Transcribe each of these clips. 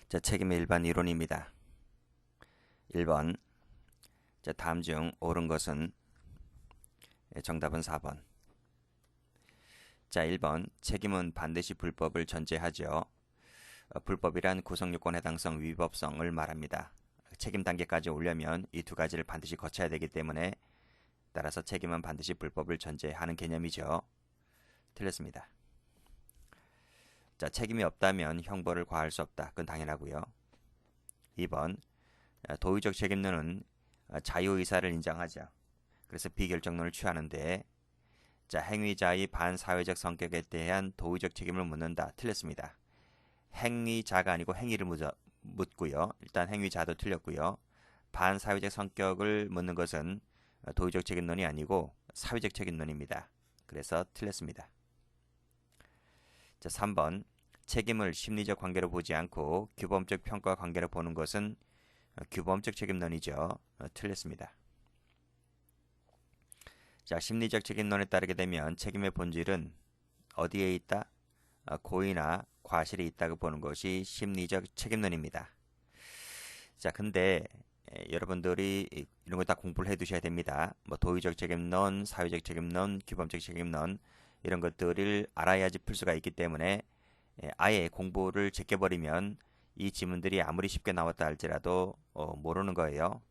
자, 책임의 일반 이론입니다. 1번. 자, 다음 중 옳은 것은 정답은 4번. 자, 1번. 책임은 반드시 불법을 전제하죠. 불법이란 구성요건 해당성, 위법성을 말합니다. 책임 단계까지 오려면 이 두 가지를 반드시 거쳐야 되기 때문에 따라서 책임은 반드시 불법을 전제하는 개념이죠. 틀렸습니다. 자, 책임이 없다면 형벌을 과할 수 없다. 그건 당연하고요. 2번. 도의적 책임론은 자유의사를 인정하죠. 그래서 비결정론을 취하는데, 자, 행위자의 반사회적 성격에 대한 도의적 책임을 묻는다. 틀렸습니다. 행위자가 아니고 행위를 묻고요. 일단 행위자도 틀렸고요. 반사회적 성격을 묻는 것은 도의적 책임론이 아니고 사회적 책임론입니다. 그래서 틀렸습니다. 자, 3번. 책임을 심리적 관계로 보지 않고 규범적 평가 관계로 보는 것은 규범적 책임론이죠. 틀렸습니다. 자, 심리적 책임론에 따르게 되면 책임의 본질은 어디에 있다? 고의나 과실이 있다고 보는 것이 심리적 책임론입니다. 자, 근데 여러분들이 이런 거 다 공부를 해 두셔야 됩니다. 뭐 도의적 책임론, 사회적 책임론, 규범적 책임론 이런 것들을 알아야지 풀 수가 있기 때문에 아예 공부를 제껴버리면 이 지문들이 아무리 쉽게 나왔다 할지라도 모르는 거예요.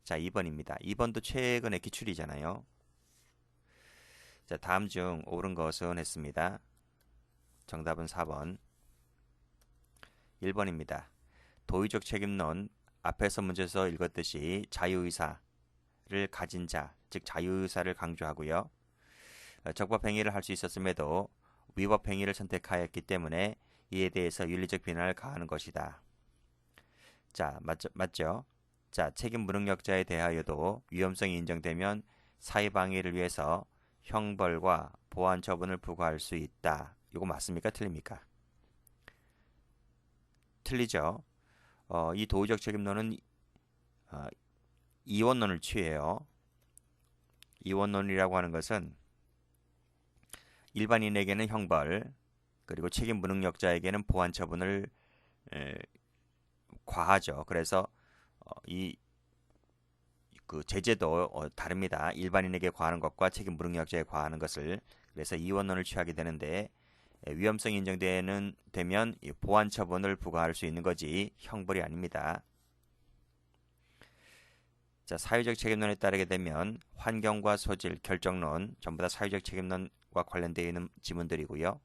자, 2번입니다. 2번도 최근에 기출이잖아요. 자, 다음 중 옳은 것은 했습니다. 정답은 4번. 1번입니다. 도의적 책임론 앞에서 문제에서 읽었듯이 자유의사를 가진 자, 즉 자유의사를 강조하고요. 적법 행위를 할 수 있었음에도 위법 행위를 선택하였기 때문에 이에 대해서 윤리적 비난을 가하는 것이다. 자, 맞죠? 자, 책임 무능력자에 대하여도 위험성이 인정되면 사회방해를 위해서 형벌과 보안 처분을 부과할 수 있다. 이거 맞습니까? 틀립니까? 틀리죠. 이 도의적 책임론은 이원론을 취해요. 이원론이라고 하는 것은 일반인에게는 형벌, 그리고 책임 무능력자에게는 보안 처분을 과하죠. 그래서 그 제재도 다릅니다. 일반인에게 과하는 것과 책임 무능력자에 과하는 것을. 그래서 이원론을 취하게 되는데 위험성이 인정되면 보안 처분을 부과할 수 있는 거지 형벌이 아닙니다. 자, 사회적 책임론에 따르게 되면 환경과 소질, 결정론 전부 다 사회적 책임론과 관련되어 있는 지문들이고요.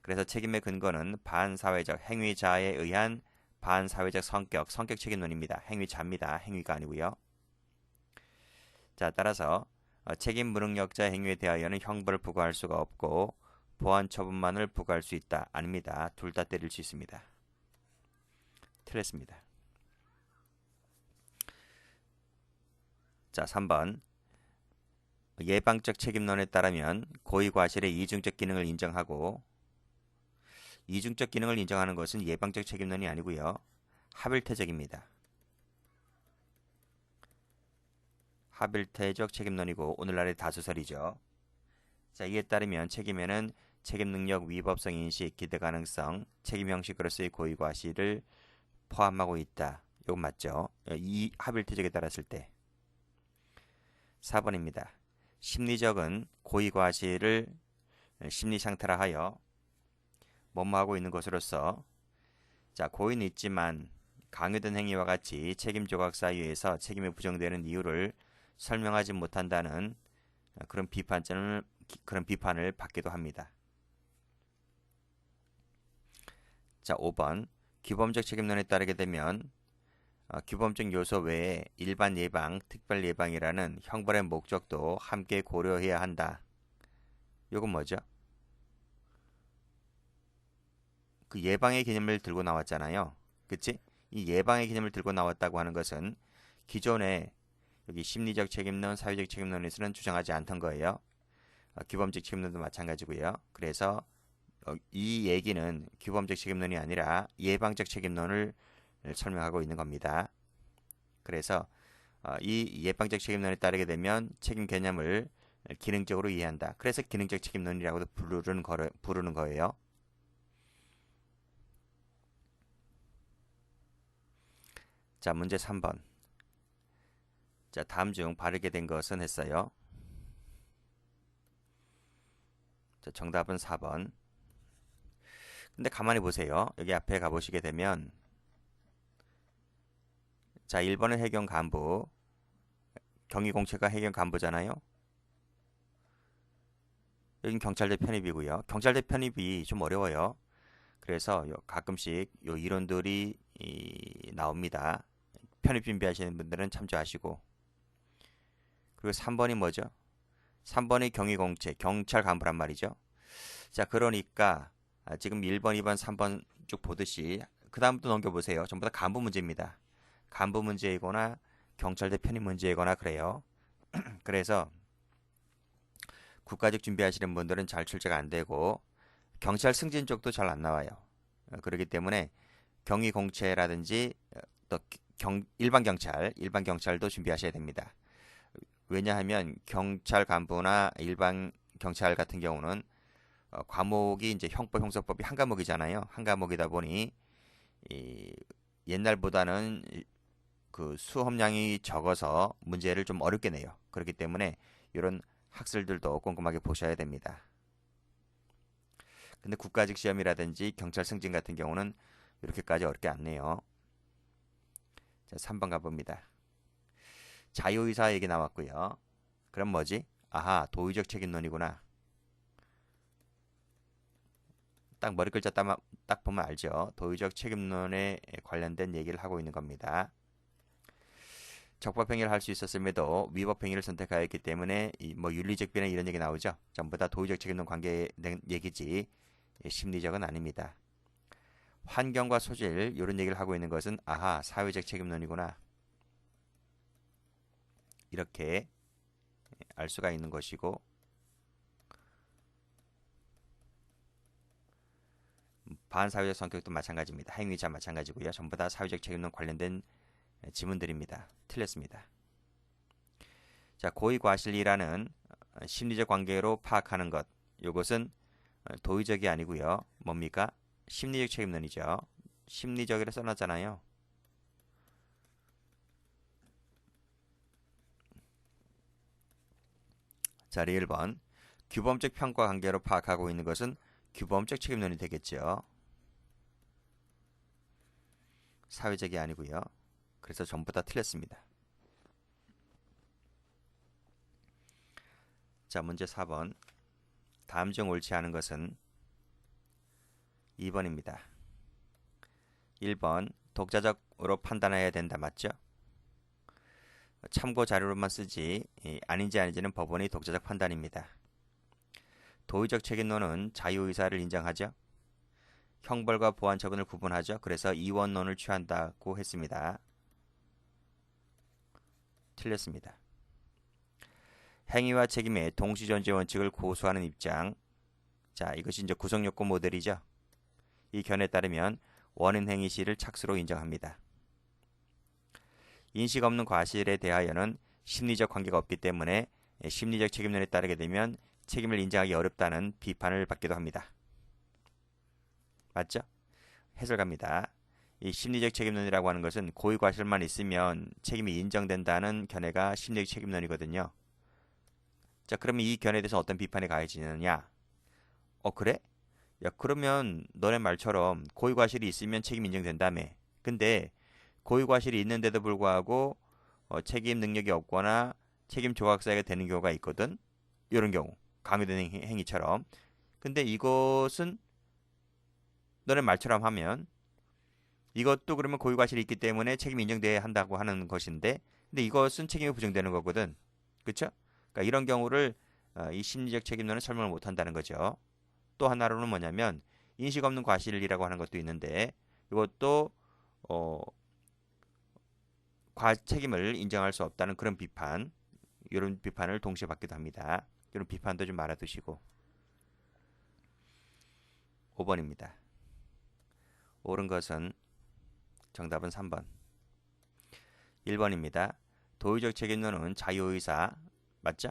그래서 책임의 근거는 반사회적 행위자에 의한 반사회적 성격 책임론입니다. 행위자입니다. 행위가 아니고요. 자, 따라서 책임 무능력자 행위에 대하여는 형벌을 부과할 수가 없고 보안 처분만을 부과할 수 있다. 아닙니다. 둘 다 때릴 수 있습니다. 틀렸습니다. 자, 3번. 예방적 책임론에 따르면 고의과실의 이중적 기능을 인정하고, 이중적 기능을 인정하는 것은 예방적 책임론이 아니고요. 합일태적입니다. 합일태적 책임론이고 오늘날의 다수설이죠. 자, 이에 따르면 책임에는 책임 능력, 위법성 인식, 기대 가능성, 책임 형식으로서의 고의과실을 포함하고 있다. 이건 맞죠? 이 합일태적에 따랐을 때. 4번입니다. 심리적은 고의과실을 심리상태화하여 뭐뭐하고 있는 것으로서, 자, 고의는 있지만 강요된 행위와 같이 책임 조각 사유에서 책임이 부정되는 이유를 설명하지 못한다는 그런 비판을 받기도 합니다. 자, 5번. 규범적 책임론에 따르게 되면 규범적 요소 외에 일반 예방, 특별 예방이라는 형벌의 목적도 함께 고려해야 한다. 이건 뭐죠? 그 예방의 개념을 들고 나왔잖아요. 그치? 이 예방의 개념을 들고 나왔다고 하는 것은 기존에 여기 심리적 책임론, 사회적 책임론에서는 주장하지 않던 거예요. 규범적 책임론도 마찬가지고요. 그래서 이 얘기는 규범적 책임론이 아니라 예방적 책임론을 설명하고 있는 겁니다. 그래서 이 예방적 책임론에 따르게 되면 책임 개념을 기능적으로 이해한다. 그래서 기능적 책임론이라고도 부르는 거예요. 자, 문제 3번. 자, 다음 중 바르게 된 것은 했어요. 자, 정답은 4번. 근데 가만히 보세요. 여기 앞에 가보시게 되면 자, 1번은 해경 간부, 경위공채가 해경 간부잖아요. 여긴 경찰대 편입이고요. 경찰대 편입이 좀 어려워요. 그래서 가끔씩 요 이론들이 나옵니다. 편입 준비하시는 분들은 참조하시고. 그리고 3번이 뭐죠? 3번이 경위공채, 경찰 간부란 말이죠. 자, 그러니까 지금 1번, 2번, 3번 쭉 보듯이 그 다음부터 넘겨보세요. 전부 다 간부 문제입니다. 간부 문제이거나 경찰대 편입 문제이거나 그래요. 그래서 국가직 준비하시는 분들은 잘 출제가 안 되고 경찰 승진 쪽도 잘 안 나와요. 그렇기 때문에 경위공채라든지 또 일반 경찰도 준비하셔야 됩니다. 왜냐하면 경찰 간부나 일반 경찰 같은 경우는 과목이 이제 형법, 형사법이 한 과목이잖아요. 한 과목이다 보니 옛날보다는 그 수험량이 적어서 문제를 좀 어렵게 내요. 그렇기 때문에 이런 학설들도 꼼꼼하게 보셔야 됩니다. 근데 국가직 시험이라든지 경찰 승진 같은 경우는 이렇게까지 어렵게 안 내요. 자, 3번 가봅니다. 자유의사 얘기 나왔고요. 그럼 뭐지? 아하, 도의적 책임론이구나. 딱 머리 글자 딱 보면 알죠. 도의적 책임론에 관련된 얘기를 하고 있는 겁니다. 적법행위를 할 수 있었음에도 위법행위를 선택하였기 때문에 뭐 윤리적 비난 이런 얘기 나오죠. 전부 다 도의적 책임론 관계에 대한 얘기지 심리적은 아닙니다. 환경과 소질 이런 얘기를 하고 있는 것은 아하, 사회적 책임론이구나. 이렇게 알 수가 있는 것이고, 반사회적 성격도 마찬가지입니다. 행위자 마찬가지고요. 전부 다 사회적 책임론 관련된 지문들입니다. 틀렸습니다. 자, 고의과실이라는 심리적 관계로 파악하는 것. 이것은 도의적이 아니고요. 뭡니까? 심리적 책임론이죠. 심리적이라 써놨잖아요. 자, 1번. 규범적 평가 관계로 파악하고 있는 것은 규범적 책임론이 되겠죠. 사회적이 아니고요. 그래서 전부 다 틀렸습니다. 자, 문제 4번. 다음 중 옳지 않은 것은 2번입니다. 1번. 독자적으로 판단해야 된다. 맞죠? 참고 자료로만 쓰지 아닌지 아닌지는 법원의 독자적 판단입니다. 도의적 책임론은 자유의사를 인정하죠. 형벌과 보완 처분을 구분하죠. 그래서 이원론을 취한다고 했습니다. 틀렸습니다. 행위와 책임의 동시존재 원칙을 고수하는 입장. 자, 이것이 이제 구성요건 모델이죠. 이 견해에 따르면 원인 행위 시를 착수로 인정합니다. 인식 없는 과실에 대하여는 심리적 관계가 없기 때문에 심리적 책임론에 따르게 되면 책임을 인정하기 어렵다는 비판을 받기도 합니다. 맞죠? 해설 갑니다. 이 심리적 책임론이라고 하는 것은 고의 과실만 있으면 책임이 인정된다는 견해가 심리적 책임론이거든요. 자, 그러면 이 견해에 대해서 어떤 비판이 가해지느냐? 그래? 야, 그러면 너네 말처럼 고의 과실이 있으면 책임 인정된다며. 근데 고의 과실이 있는데도 불구하고 책임 능력이 없거나 책임 조각 사유가 되는 경우가 있거든. 이런 경우 강요되는 행위처럼. 근데 이것은 너네 말처럼 하면 이것도 그러면 고의 과실이 있기 때문에 책임 인정돼야 한다고 하는 것인데, 근데 이것은 책임이 부정되는 거거든. 그렇죠? 그러니까 이런 경우를 이 심리적 책임론은 설명을 못 한다는 거죠. 또 하나로는 뭐냐면 인식 없는 과실이라고 하는 것도 있는데 이것도 책임을 인정할 수 없다는 그런 비판, 이런 비판을 동시에 받기도 합니다. 이런 비판도 좀 알아두시고. 5번입니다. 옳은 것은 정답은 3번. 1번입니다. 도의적 책임론은 자유의사 맞죠?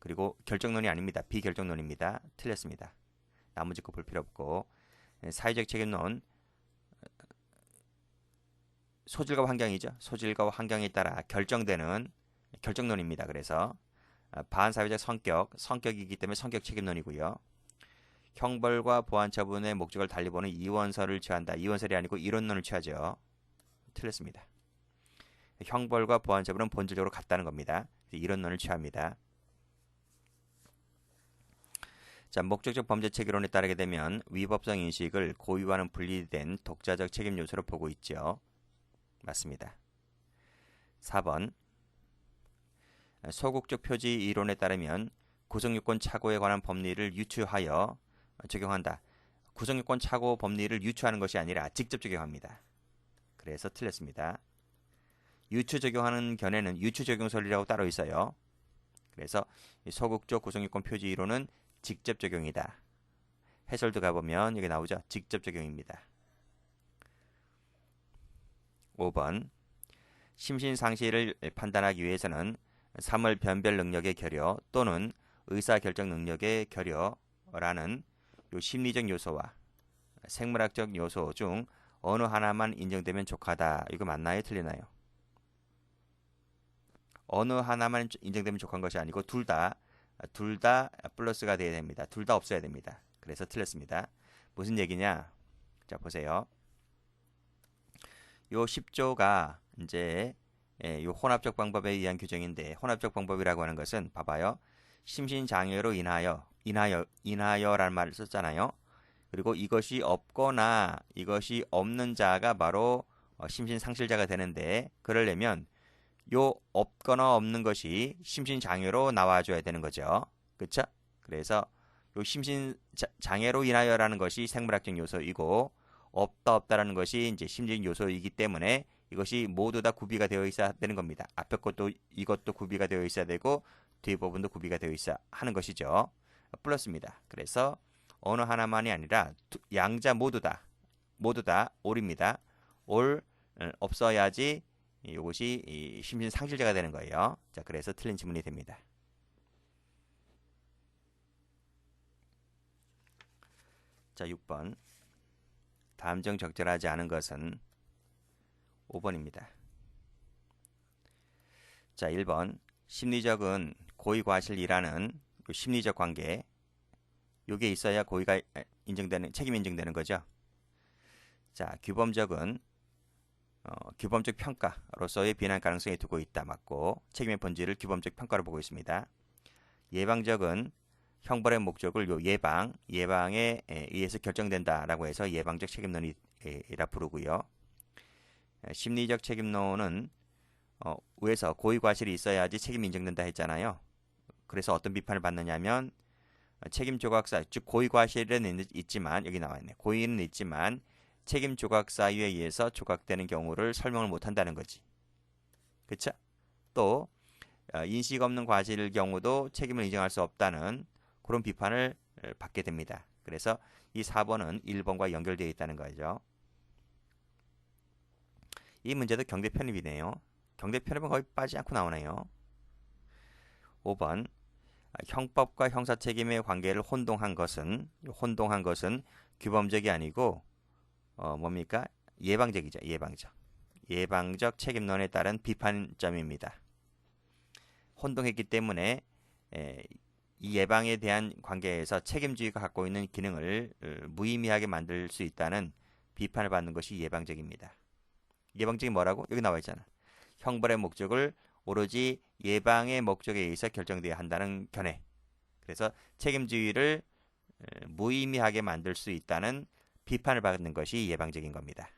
그리고 결정론이 아닙니다. 비결정론입니다. 틀렸습니다. 나머지 거 볼 필요 없고 사회적 책임론 소질과 환경이죠. 소질과 환경에 따라 결정되는 결정론입니다. 그래서 반사회적 성격이기 때문에 성격 책임론이고요. 형벌과 보안 처분의 목적을 달리 보는 이원설을 취한다. 이원설이 아니고 이론론을 취하죠. 틀렸습니다. 형벌과 보안 처분은 본질적으로 같다는 겁니다. 이론론을 취합니다. 자, 목적적 범죄 책임론에 따르게 되면 위법성 인식을 고의와는 분리된 독자적 책임 요소로 보고 있죠. 맞습니다. 4번 소극적 표지 이론에 따르면 구성요건 착오에 관한 법리를 유추하여 적용한다. 구성요건 착오 법리를 유추하는 것이 아니라 직접 적용합니다. 그래서 틀렸습니다. 유추 적용하는 견해는 유추 적용설이라고 따로 있어요. 그래서 소극적 구성요건 표지 이론은 직접 적용이다. 해설도 가보면 여기 나오죠. 직접 적용입니다. 5번 심신상실을 판단하기 위해서는 사물 변별 능력의 결여 또는 의사결정 능력의 결여라는 요 심리적 요소와 생물학적 요소 중 어느 하나만 인정되면 족하다. 이거 맞나요? 틀리나요? 어느 하나만 인정되면 족한 것이 아니고 둘 다 플러스가 돼야 됩니다. 둘 다 없어야 됩니다. 그래서 틀렸습니다. 무슨 얘기냐? 자, 보세요. 요 10조가 이제 요 혼합적 방법에 의한 규정인데 혼합적 방법이라고 하는 것은 봐봐요. 심신장애로 인하여라는 말을 썼잖아요. 그리고 이것이 없거나 이것이 없는 자가 바로 심신상실자가 되는데 그러려면 요 없거나 없는 것이 심신장애로 나와줘야 되는 거죠. 그쵸? 그래서 요 심신장애로 인하여라는 것이 생물학적 요소이고 없다라는 것이 이제 심리적 요소이기 때문에 이것이 모두 다 구비가 되어 있어야 되는 겁니다. 앞에 것도 이것도 구비가 되어 있어야 되고 뒤에 부분도 구비가 되어 있어야 하는 것이죠. 플러스입니다. 그래서 어느 하나만이 아니라 양자 모두 다 올입니다. 올 없어야지 이것이 심신상실자가 되는 거예요. 자, 그래서 틀린 지문이 됩니다. 자, 6번 다음 중 적절하지 않은 것은 5번입니다. 자, 1번 심리적은 고의과실이라는 심리적 관계 요게 있어야 고의가 인정되는 책임이 인정되는 거죠. 자, 규범적은 규범적 평가로서의 비난 가능성이 두고 있다. 맞고 책임의 본질을 규범적 평가로 보고 있습니다. 예방적은 형벌의 목적을 요 예방에 의해서 결정된다라고 해서 예방적 책임론이라 부르고요. 심리적 책임론은 위에서 고의과실이 있어야지 책임이 인정된다 했잖아요. 그래서 어떤 비판을 받느냐면 책임 조각사 즉 고의과실은 있지만 여기 나와 있네. 고의는 있지만 책임 조각사유에 의해서 조각되는 경우를 설명을 못한다는 거지. 그쵸? 또 인식 없는 과실일 경우도 책임을 인정할 수 없다는 그런 비판을 받게 됩니다. 그래서 이 4번은 1번과 연결되어 있다는 거죠. 이 문제도 경대 편입이네요. 경대 편입은 거의 빠지지 않고 나오네요. 5번 형법과 형사책임의 관계를 혼동한 것은 규범적이 아니고 뭡니까? 예방적이죠. 예방적 책임론에 따른 비판점입니다. 혼동했기 때문에 이 예방에 대한 관계에서 책임주의가 갖고 있는 기능을 무의미하게 만들 수 있다는 비판을 받는 것이 예방적입니다. 예방적이 뭐라고? 여기 나와 있잖아. 형벌의 목적을 오로지 예방의 목적에 의해서 결정되어야 한다는 견해. 그래서 책임주의를 무의미하게 만들 수 있다는 비판을 받는 것이 예방적인 겁니다.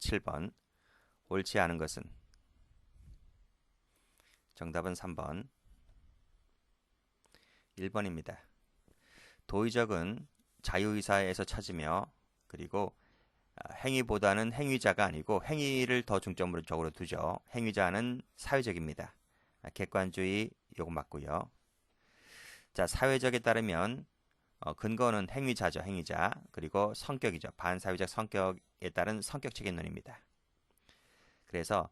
7번 옳지 않은 것은 정답은 3번 1번입니다. 도의적은 자유의사에서 찾으며 그리고 행위보다는 행위자가 아니고 행위를 더 중점적으로 두죠. 행위자는 사회적입니다. 객관주의 요거 맞고요. 자, 사회적에 따르면 근거는 행위자죠. 행위자. 그리고 성격이죠. 반사회적 성격에 따른 성격 책임론입니다. 그래서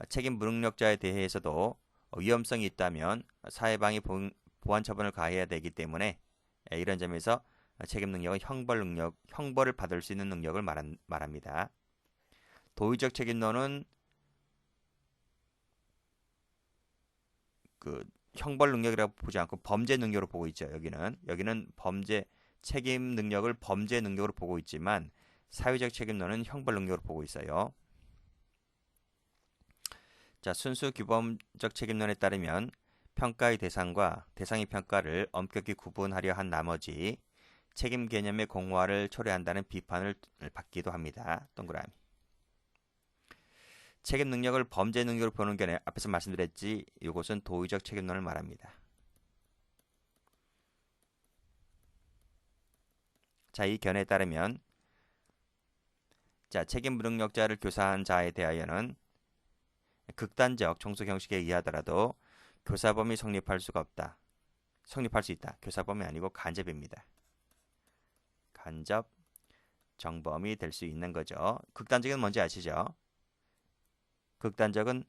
책임 무능력자에 대해서도 위험성이 있다면 사회방위 보안 처분을 가해야 되기 때문에 이런 점에서 책임 능력은 형벌을 받을 수 있는 능력을 말합니다. 도의적 책임론은 그 형벌 능력이라고 보지 않고 범죄 능력으로 보고 있죠. 여기는 범죄 책임 능력을 범죄 능력으로 보고 있지만 사회적 책임론은 형벌 능력으로 보고 있어요. 자, 순수 규범적 책임론에 따르면 평가의 대상과 대상의 평가를 엄격히 구분하려 한 나머지 책임 개념의 공화를 초래한다는 비판을 받기도 합니다. 동그라미. 책임 능력을 범죄 능력으로 보는 견해, 앞에서 말씀드렸지, 이것은 도의적 책임론을 말합니다. 자, 이 견해에 따르면 자, 책임 무능력자를 교사한 자에 대하여는 극단적 종속 형식에 의하더라도 교사범이 성립할 수가 없다. 성립할 수 있다. 교사범이 아니고 간접입니다. 간접 정범이 될 수 있는 거죠. 극단적은 뭔지 아시죠? 극단적은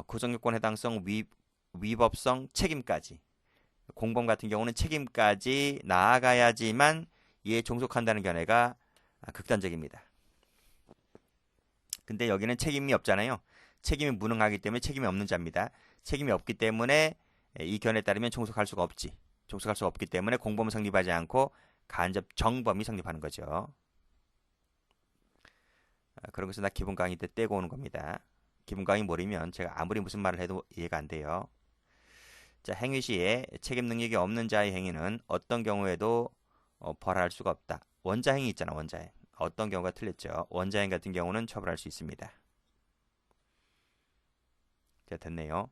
구성요건 해당성, 위법성, 책임까지. 공범 같은 경우는 책임까지 나아가야지만 이에 종속한다는 견해가 극단적입니다. 근데 여기는 책임이 없잖아요. 책임이 무능하기 때문에 책임이 없는 자입니다. 책임이 없기 때문에 이 견해에 따르면 종속할 수가 없지. 종속할 수가 없기 때문에 공범은 성립하지 않고 간접 정범이 성립하는 거죠. 그런 것은 다 기본 강의 때 떼고 오는 겁니다. 기본 강의 모르면 제가 아무리 무슨 말을 해도 이해가 안 돼요. 자, 행위 시에 책임 능력이 없는 자의 행위는 어떤 경우에도 벌할 수가 없다. 원자행위 있잖아, 원자행. 어떤 경우가 틀렸죠. 원자행 같은 경우는 처벌할 수 있습니다. 자, 됐네요.